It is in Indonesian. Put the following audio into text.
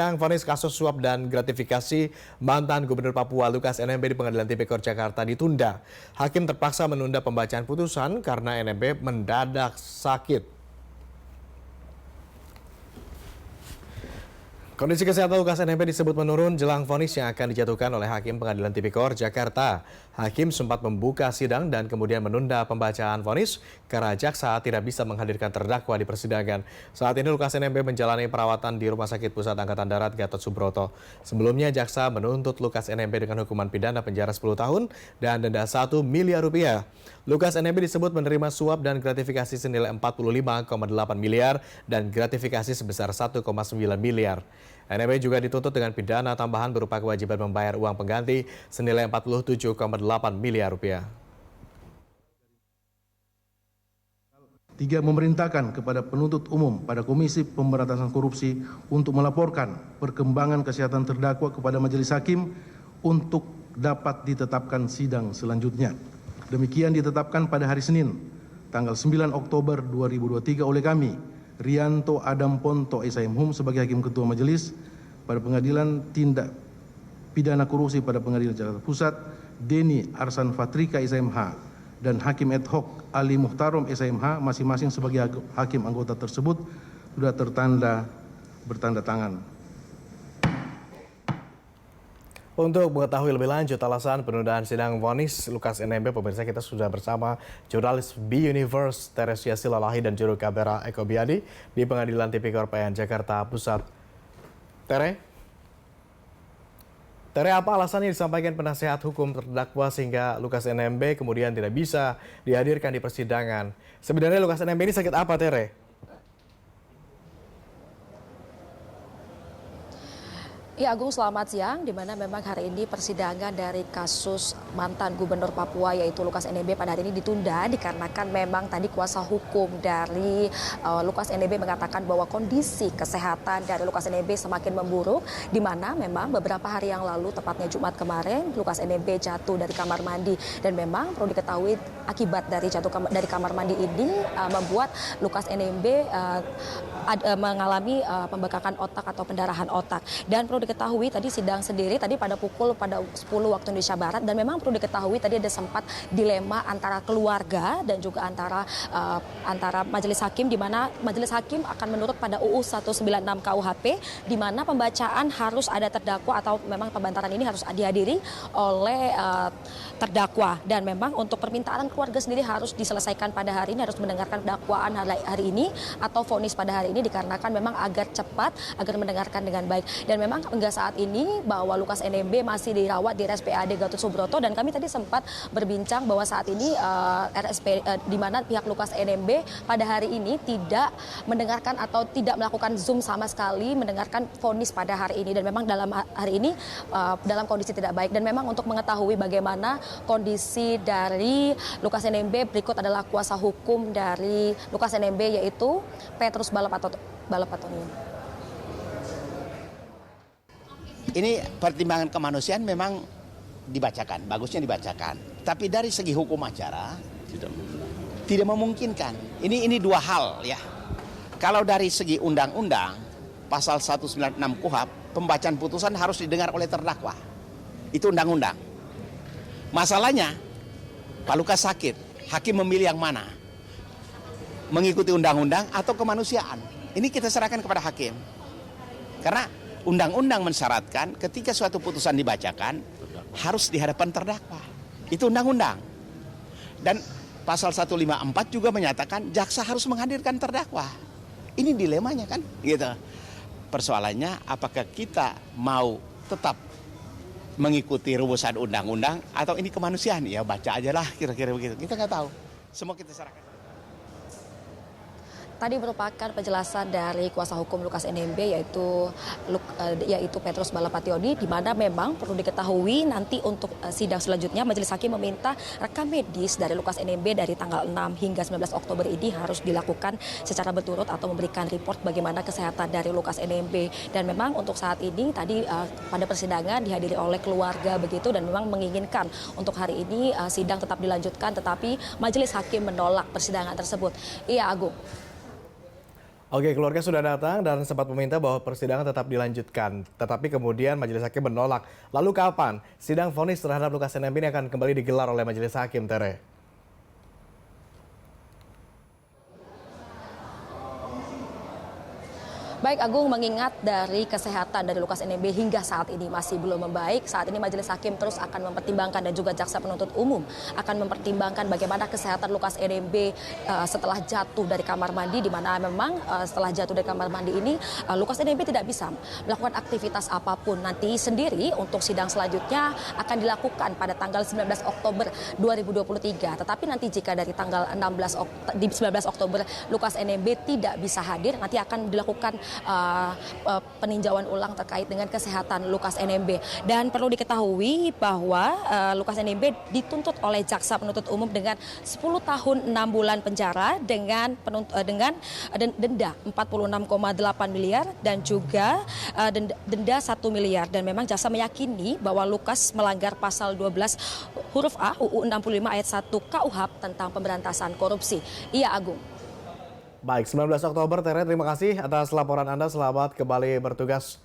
Yang vonis kasus suap dan gratifikasi mantan Gubernur Papua Lukas NMB di Pengadilan Tipikor Jakarta ditunda. Hakim terpaksa menunda pembacaan putusan karena NMB mendadak sakit. Kondisi kesehatan Lukas NMB disebut menurun jelang vonis yang akan dijatuhkan oleh Hakim Pengadilan Tipikor Jakarta. Hakim sempat membuka sidang dan kemudian menunda pembacaan vonis karena jaksa tidak bisa menghadirkan terdakwa di persidangan. Saat ini Lukas NMB menjalani perawatan di Rumah Sakit Pusat Angkatan Darat Gatot Subroto. Sebelumnya jaksa menuntut Lukas NMB dengan hukuman pidana penjara 10 tahun dan denda 1 miliar rupiah. Lukas NMB disebut menerima suap dan gratifikasi senilai 45,8 miliar dan gratifikasi sebesar 1,9 miliar. NMB juga dituntut dengan pidana tambahan berupa kewajiban membayar uang pengganti senilai 47,8 miliar rupiah. 3. Memerintahkan kepada penuntut umum pada Komisi Pemberantasan Korupsi untuk melaporkan perkembangan kesehatan terdakwa kepada majelis hakim untuk dapat ditetapkan sidang selanjutnya. Demikian ditetapkan pada hari Senin, tanggal 9 Oktober 2023 oleh kami, Rianto Adam Ponto SIMHUM sebagai Hakim Ketua Majelis pada Pengadilan Tindak Pidana Korupsi pada Pengadilan Jakarta Pusat, Deni Arsan Fatrika SIMH dan Hakim Ad Hoc Ali Muhtarom SIMH masing-masing sebagai hakim anggota tersebut sudah bertanda tangan. Untuk mengetahui lebih lanjut alasan penundaan sidang vonis Lukas NMB, pemirsa kita sudah bersama jurnalis B-Universe Teresia Silalahi dan juru kamera Eko Biadi di Pengadilan Tipikor PN Jakarta Pusat. Tere, apa alasan yang disampaikan penasehat hukum terdakwa sehingga Lukas NMB kemudian tidak bisa dihadirkan di persidangan? Sebenarnya Lukas NMB ini sakit apa, Tere? Ya, Agung, selamat siang. Di mana memang hari ini persidangan dari kasus mantan Gubernur Papua yaitu Lukas NMB pada hari ini ditunda dikarenakan memang tadi kuasa hukum dari Lukas NMB mengatakan bahwa kondisi kesehatan dari Lukas NMB semakin memburuk, di mana memang beberapa hari yang lalu, tepatnya Jumat kemarin, Lukas NMB jatuh dari kamar mandi dan memang perlu diketahui akibat dari jatuh dari kamar mandi ini membuat Lukas NMB mengalami pembekakan otak atau pendarahan otak. Dan perlu diketahui tadi sidang sendiri tadi pada 10 waktu Indonesia Barat, dan memang perlu diketahui tadi ada sempat dilema antara keluarga dan juga antara majelis hakim, di mana majelis hakim akan menurut pada UU 196 KUHP di mana pembacaan harus ada terdakwa atau memang pembantaran ini harus dihadiri oleh terdakwa, dan memang untuk permintaan keluarga sendiri harus diselesaikan pada hari ini, harus mendengarkan dakwaan hari ini atau vonis pada hari ini dikarenakan memang agar cepat, agar mendengarkan dengan baik. Dan memang hingga saat ini bahwa Lukas NMB masih dirawat di RSPAD Gatot Subroto, dan kami tadi sempat berbincang bahwa saat ini di mana pihak Lukas NMB pada hari ini tidak mendengarkan atau tidak melakukan Zoom sama sekali mendengarkan vonis pada hari ini, dan memang dalam hari ini dalam kondisi tidak baik. Dan memang untuk mengetahui bagaimana kondisi dari Lukas NMB, berikut adalah kuasa hukum dari Lukas NMB yaitu Petrus Balapatoni. Ini pertimbangan kemanusiaan memang dibacakan, bagusnya dibacakan. Tapi dari segi hukum acara tidak memungkinkan. Ini dua hal ya. Kalau dari segi undang-undang pasal 196 KUHP, pembacaan putusan harus didengar oleh terdakwa. Itu undang-undang. Masalahnya Pak Lukas sakit, hakim memilih yang mana? Mengikuti undang-undang atau kemanusiaan? Ini kita serahkan kepada hakim. Karena undang-undang mensyaratkan ketika suatu putusan dibacakan harus di hadapan terdakwa. Itu undang-undang. Dan pasal 154 juga menyatakan jaksa harus menghadirkan terdakwa. Ini dilemanya kan, gitu. Persoalannya apakah kita mau tetap mengikuti rumusan undang-undang atau ini kemanusiaan? Ya baca aja lah kira-kira begitu. Kita nggak tahu. Semua kita serahkan. Tadi merupakan penjelasan dari kuasa hukum Lukas NMB yaitu Petrus Balapationi, di mana memang perlu diketahui nanti untuk sidang selanjutnya majelis hakim meminta rekam medis dari Lukas NMB dari tanggal 6 hingga 19 Oktober ini harus dilakukan secara berturut atau memberikan report bagaimana kesehatan dari Lukas NMB. Dan memang untuk saat ini tadi pada persidangan dihadiri oleh keluarga begitu, dan memang menginginkan untuk hari ini sidang tetap dilanjutkan, tetapi majelis hakim menolak persidangan tersebut. Iya, Agung. Oke, keluarga sudah datang dan sempat meminta bahwa persidangan tetap dilanjutkan. Tetapi kemudian majelis hakim menolak. Lalu kapan sidang vonis terhadap Lukas NMB ini akan kembali digelar oleh majelis hakim, Tere? Baik Agung, mengingat dari kesehatan dari Lukas NMB hingga saat ini masih belum membaik, saat ini majelis hakim terus akan mempertimbangkan dan juga jaksa penuntut umum akan mempertimbangkan bagaimana kesehatan Lukas NMB setelah jatuh dari kamar mandi, di mana memang setelah jatuh dari kamar mandi ini Lukas NMB tidak bisa melakukan aktivitas apapun. Nanti sendiri untuk sidang selanjutnya akan dilakukan pada tanggal 19 Oktober 2023. Tetapi nanti jika dari tanggal 19 Oktober Lukas NMB tidak bisa hadir, nanti akan dilakukan peninjauan ulang terkait dengan kesehatan Lukas NMB. Dan perlu diketahui bahwa Lukas NMB dituntut oleh jaksa penuntut umum dengan 10 tahun 6 bulan penjara dengan denda 46,8 miliar dan juga denda 1 miliar. Dan memang jaksa meyakini bahwa Lukas melanggar pasal 12 huruf A UU 65 ayat 1 KUHP tentang pemberantasan korupsi. Iya, Agung. Baik, 19 Oktober, Tere, terima kasih atas laporan Anda. Selamat kembali bertugas.